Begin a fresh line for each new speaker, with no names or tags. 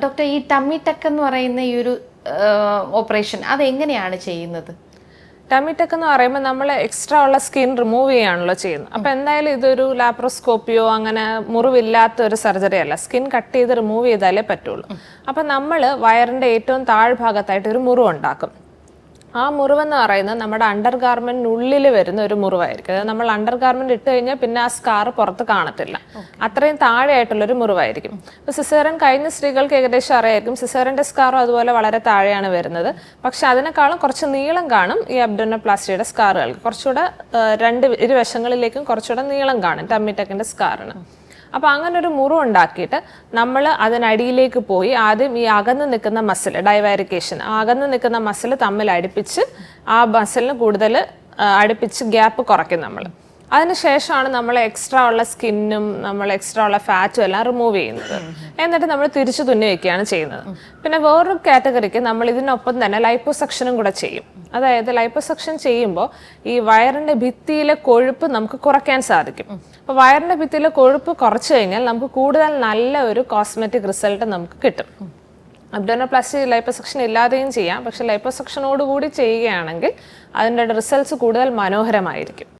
Doctor, ഈ tummy ടക്ക് എന്ന് പറയുന്ന ഈ ഒരു ഓപ്പറേഷൻ അതെങ്ങനെയാണ് ചെയ്യുന്നത്?
ടമ്മി ടക്ക് എന്ന് പറയുമ്പോൾ നമ്മൾ എക്സ്ട്രാ ഉള്ള സ്കിൻ റിമൂവ് ചെയ്യാണല്ലോ ചെയ്യുന്നത്. അപ്പോൾ എന്തായാലും ഇതൊരു ലാപ്രോസ്കോപ്പിയോ അങ്ങനെ മുറിവില്ലാത്ത ഒരു സർജറി അല്ല. സ്കിൻ കട്ട് ചെയ്ത് റിമൂവ് ചെയ്താലേ പറ്റുള്ളൂ. അപ്പം നമ്മൾ വയറിൻ്റെ ഏറ്റവും താഴ്ഭാഗത്തായിട്ട് ഒരു മുറിവ് ഉണ്ടാക്കും. ആ മുറിവെന്ന് പറയുന്നത് നമ്മുടെ അണ്ടർ ഗാർമെന്റിനുള്ളിൽ വരുന്ന ഒരു മുറിവായിരിക്കും. അതായത് നമ്മൾ അണ്ടർ ഗാർമെന്റ് ഇട്ട് കഴിഞ്ഞാൽ പിന്നെ ആ സ്കാർ പുറത്ത് കാണത്തില്ല. അത്രയും താഴെയായിട്ടുള്ളൊരു മുറിവായിരിക്കും. ഇപ്പോൾ സിസേറിയൻ കഴിഞ്ഞ സ്ത്രീകൾക്ക് ഏകദേശം അറിയായിരിക്കും, സിസേറിയൻ്റെ സ്കാറും അതുപോലെ വളരെ താഴെയാണ് വരുന്നത്. പക്ഷെ അതിനേക്കാളും കുറച്ച് നീളം കാണും ഈ അബ്ഡോമിനോപ്ലാസ്റ്റിയുടെ സ്കാറുകൾക്ക്. കുറച്ചുകൂടെ ഇരുവശങ്ങളിലേക്കും കുറച്ചുകൂടെ നീളം കാണും ടമ്മി ടക്കിൻ്റെ സ്കാറിന്. അപ്പോൾ അങ്ങനെ ഒരു മുറിവ് ഉണ്ടാക്കിയിട്ട് നമ്മൾ അതിനടിയിലേക്ക് പോയി ആദ്യം ഈ അകന്ന് നിൽക്കുന്ന മസിൽ ഡൈവാരിക്കേഷൻ, അകന്ന് നിൽക്കുന്ന മസിൽ തമ്മിൽ അടുപ്പിച്ച് ആ മസിലിന് കൂടുതൽ അടുപ്പിച്ച് ഗ്യാപ്പ് കുറയ്ക്കും നമ്മൾ. അതിനുശേഷമാണ് നമ്മൾ എക്സ്ട്രാ ഉള്ള സ്കിന്നും നമ്മൾ എക്സ്ട്രാ ഉള്ള ഫാറ്റും എല്ലാം റിമൂവ് ചെയ്യുന്നത്. എന്നിട്ട് നമ്മൾ തിരിച്ചു തുന്നി വയ്ക്കുകയാണ് ചെയ്യുന്നത്. പിന്നെ വേറൊരു കാറ്റഗറിക്ക് നമ്മൾ ഇതിനൊപ്പം തന്നെ ലൈപ്പോസക്ഷനും കൂടെ ചെയ്യും. അതായത് ലൈപ്പോസക്ഷൻ ചെയ്യുമ്പോൾ ഈ വയറിൻ്റെ ഭിത്തിയിലെ കൊഴുപ്പ് നമുക്ക് കുറയ്ക്കാൻ സാധിക്കും. അപ്പോൾ വയറിൻ്റെ ഭിത്തിയിലെ കൊഴുപ്പ് കുറച്ച് കഴിഞ്ഞാൽ നമുക്ക് കൂടുതൽ നല്ല ഒരു കോസ്മെറ്റിക് റിസൾട്ട് നമുക്ക് കിട്ടും. അബ്ഡോമിനോപ്ലാസ്റ്റി ലൈപ്പോസക്ഷൻ ഇല്ലാതെയും ചെയ്യാം, പക്ഷെ ലൈപ്പോസക്ഷനോടുകൂടി ചെയ്യുകയാണെങ്കിൽ അതിൻ്റെ റിസൾട്ട്സ് കൂടുതൽ മനോഹരമായിരിക്കും.